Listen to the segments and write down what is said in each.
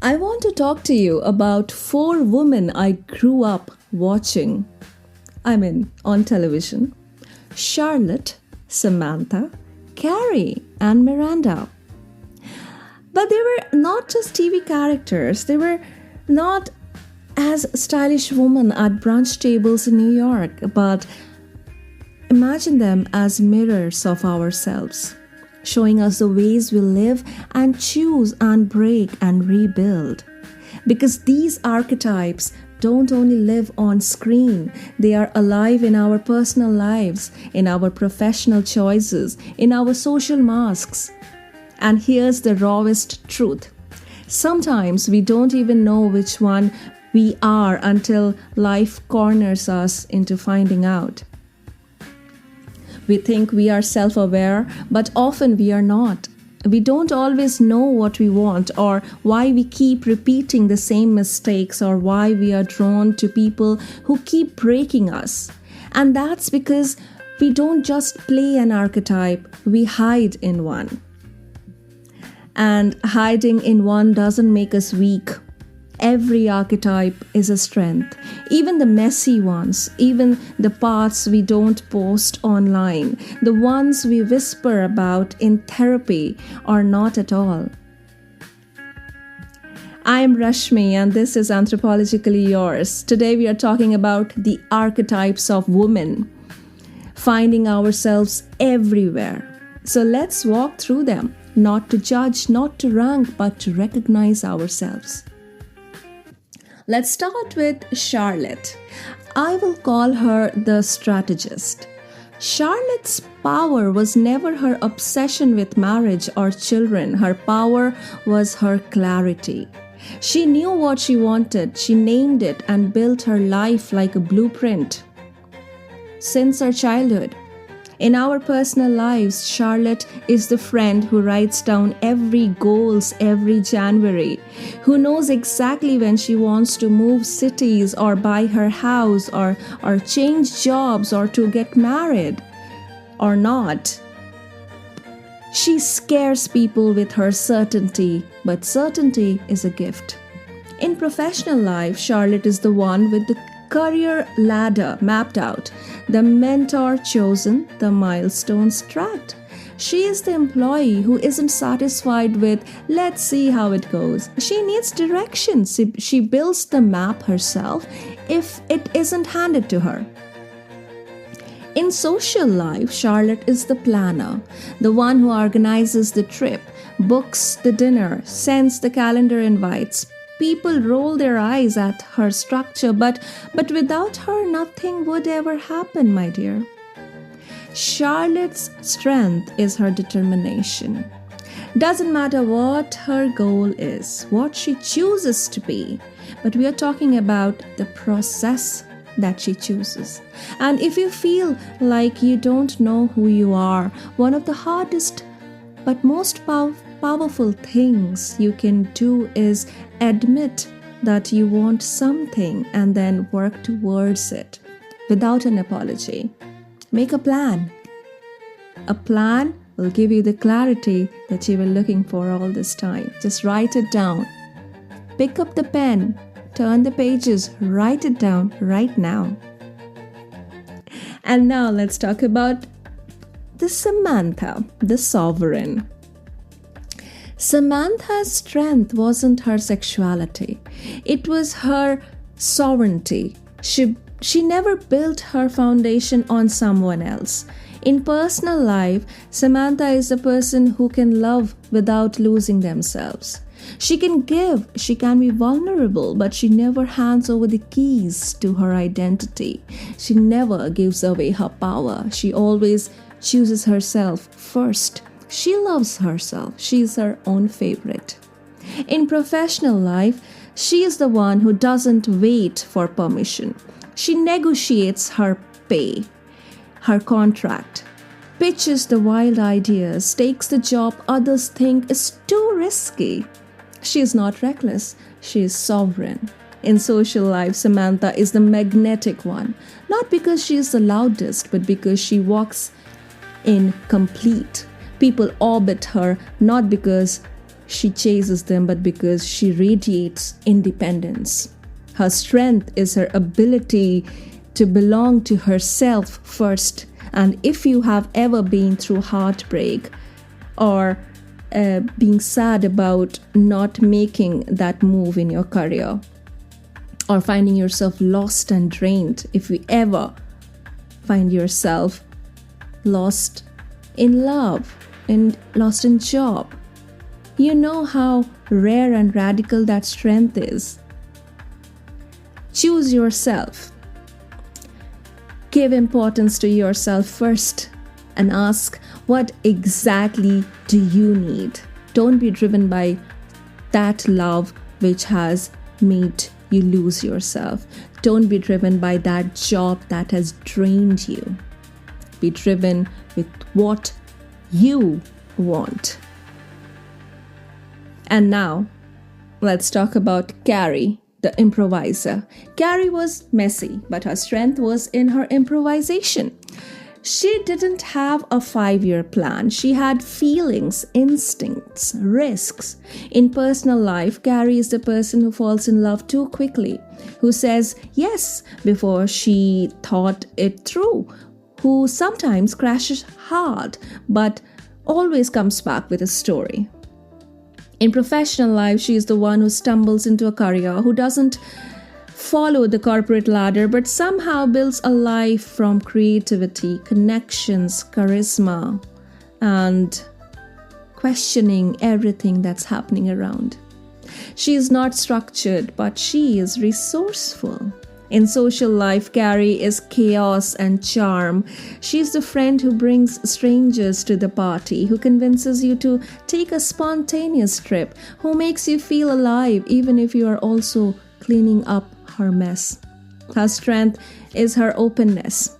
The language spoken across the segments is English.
I want to talk to you about four women I grew up watching. On television: Charlotte, Samantha, Carrie, and Miranda. But they were not just TV characters, they were not as stylish women at brunch tables in New York, but imagine them as mirrors of ourselves, showing us the ways we live and choose and break and rebuild. Because these archetypes don't only live on screen, they are alive in our personal lives, in our professional choices, in our social masks. And here's the rawest truth: sometimes we don't even know which one we are until life corners us into finding out. We think we are self aware, but often we are not. We don't always know what we want, or why we keep repeating the same mistakes, or why we are drawn to people who keep breaking us. And that's because we don't just play an archetype, we hide in one. And hiding in one doesn't make us weak. Every archetype is a strength, even the messy ones, even the parts we don't post online, the ones we whisper about in therapy or not at all. I am Rashmi and this is Anthropologically Yours. Today we are talking about the archetypes of women, finding ourselves everywhere. So let's walk through them, not to judge, not to rank, but to recognize ourselves. Let's start with Charlotte. I will call her the strategist. Charlotte's power was never her obsession with marriage or children. Her power was her clarity. She knew what she wanted, she named it, and built her life like a blueprint. Since her childhood, in our personal lives, Charlotte is the friend who writes down every goals every January, who knows exactly when she wants to move cities or buy her house or change jobs or to get married or not. She scares people with her certainty, but certainty is a gift. In professional life, Charlotte is the one with the career ladder mapped out, the mentor chosen, the milestones tracked. She is the employee who isn't satisfied with "let's see how it goes." She needs direction. She builds the map herself if it isn't handed to her. In social life, Charlotte is the planner, the one who organizes the trip, books the dinner, sends the calendar invites. People roll their eyes at her structure, but without her, nothing would ever happen, my dear. Charlotte's strength is her determination. Doesn't matter what her goal is, what she chooses to be, but we are talking about the process that she chooses. And if you feel like you don't know who you are, one of the hardest but most powerful things you can do is admit that you want something and then work towards it without an apology. Make a plan. A plan will give you the clarity that you were looking for all this time. Just write it down. Pick up the pen, turn the pages, write it down right now. And now let's talk about the Samantha, the sovereign. Samantha's strength wasn't her sexuality. It was her sovereignty. She never built her foundation on someone else. In personal life, Samantha is a person who can love without losing themselves. She can give, she can be vulnerable, but she never hands over the keys to her identity. She never gives away her power. She always chooses herself first. She loves herself. She is her own favorite. In professional life, she is the one who doesn't wait for permission. She negotiates her pay, her contract, pitches the wild ideas, takes the job others think is too risky. She is not reckless. She is sovereign. In social life, Samantha is the magnetic one, not because she is the loudest, but because she walks in complete. People orbit her not because she chases them, but because she radiates independence. Her strength is her ability to belong to herself first. And if you have ever been through heartbreak or being sad about not making that move in your career, or finding yourself lost and drained, if you ever find yourself lost in love and lost in job, you know how rare and radical that strength is. Choose yourself. Give importance to yourself first and ask, what exactly do you need? Don't be driven by that love which has made you lose yourself. Don't be driven by that job that has drained you. Be driven with what you want. And now, let's talk about Carrie, the improviser. Carrie was messy, but her strength was in her improvisation. She didn't have a 5-year plan. She had feelings, instincts, risks. In personal life, Carrie is the person who falls in love too quickly, who says yes before she thought it through, who sometimes crashes hard but always comes back with a story. In professional life, she is the one who stumbles into a career, who doesn't follow the corporate ladder, but somehow builds a life from creativity, connections, charisma, and questioning everything that's happening around. She is not structured, but she is resourceful. In social life, Carrie is chaos and charm. She's the friend who brings strangers to the party, who convinces you to take a spontaneous trip, who makes you feel alive even if you are also cleaning up her mess. Her strength is her openness,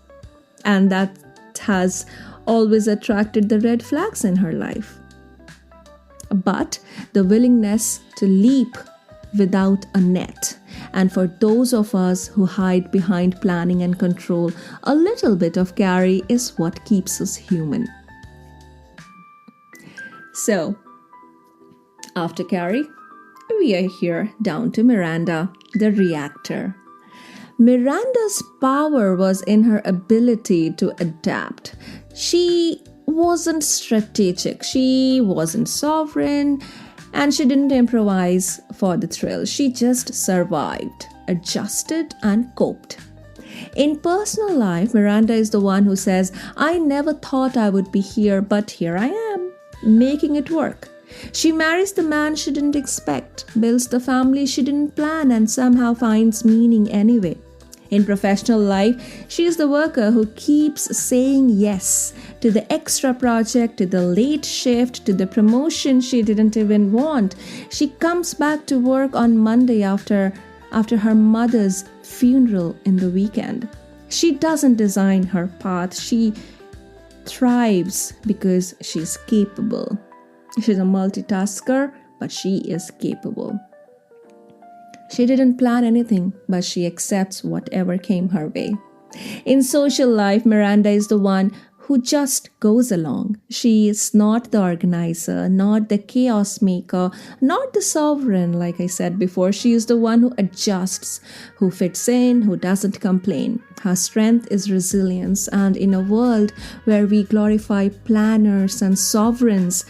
and that has always attracted the red flags in her life. But the willingness to leap without a net. And for those of us who hide behind planning and control, a little bit of Carrie is what keeps us human. So, after Carrie, we are here down to Miranda, the reactor. Miranda's power was in her ability to adapt. She wasn't strategic, she wasn't sovereign, and she didn't improvise for the thrill. She just survived, adjusted, and coped. In personal life, Miranda is the one who says, I never thought I would be here, but here I am, making it work. She marries the man she didn't expect, builds the family she didn't plan, and somehow finds meaning anyway. In professional life, she is the worker who keeps saying yes to the extra project, to the late shift, to the promotion she didn't even want. She comes back to work on Monday after her mother's funeral in the weekend. She doesn't design her path. She thrives because she's capable. She's a multitasker, but she is capable. She didn't plan anything, but she accepts whatever came her way. In social life, Miranda is the one who just goes along. She is not the organizer, not the chaos maker, not the sovereign, like I said before. She is the one who adjusts, who fits in, who doesn't complain. Her strength is resilience, and in a world where we glorify planners and sovereigns,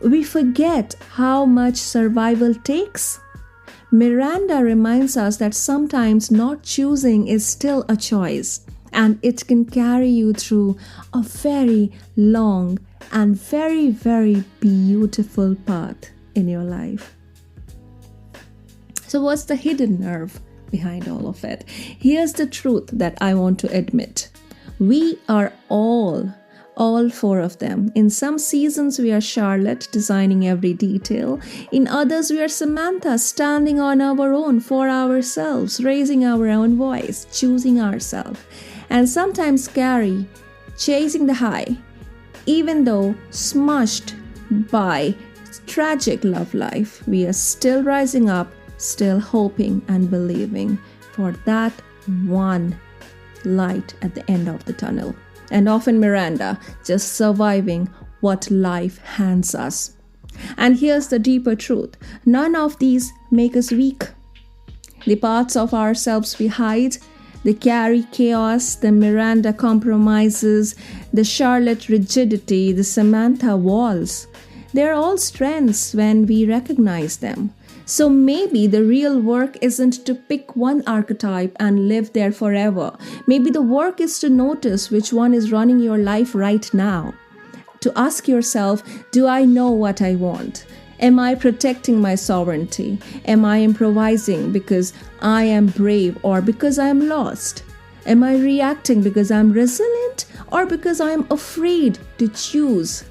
we forget how much survival takes. Miranda reminds us that sometimes not choosing is still a choice, and it can carry you through a very long and very, very beautiful path in your life. So what's the hidden nerve behind all of it? Here's the truth that I want to admit. We are all 4 of them. In some seasons, we are Charlotte, designing every detail. In others, we are Samantha, standing on our own for ourselves, raising our own voice, choosing ourselves. And sometimes Carrie, chasing the high, even though smushed by tragic love life, we are still rising up, still hoping and believing for that one light at the end of the tunnel. And often Miranda, just surviving what life hands us. And here's the deeper truth: none of these make us weak. The parts of ourselves we hide, the Carrie chaos, the Miranda compromises, the Charlotte rigidity, the Samantha walls, they're all strengths when we recognize them. So maybe the real work isn't to pick one archetype and live there forever. Maybe the work is to notice which one is running your life right now. To ask yourself, do I know what I want? Am I protecting my sovereignty? Am I improvising because I am brave or because I am lost? Am I reacting because I'm resilient or because I am afraid to choose?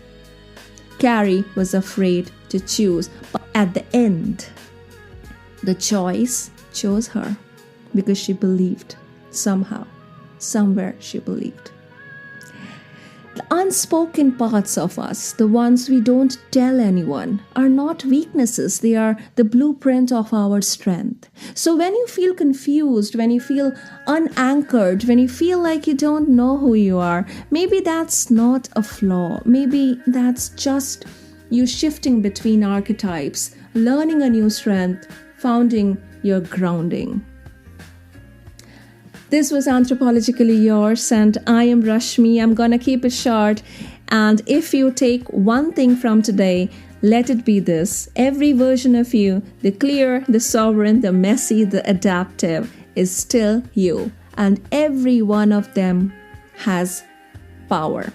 Carrie was afraid to choose, but at the end, the choice chose her because she believed. Somehow, somewhere she believed. The unspoken parts of us, the ones we don't tell anyone, are not weaknesses. They are the blueprint of our strength. So when you feel confused, when you feel unanchored, when you feel like you don't know who you are, maybe that's not a flaw. Maybe that's just you shifting between archetypes, learning a new strength, founding your grounding. This was Anthropologically Yours, and I am Rashmi. I'm gonna keep it short. And if you take one thing from today, let it be this: every version of you, the clear, the sovereign, the messy, the adaptive, is still you. And every one of them has power.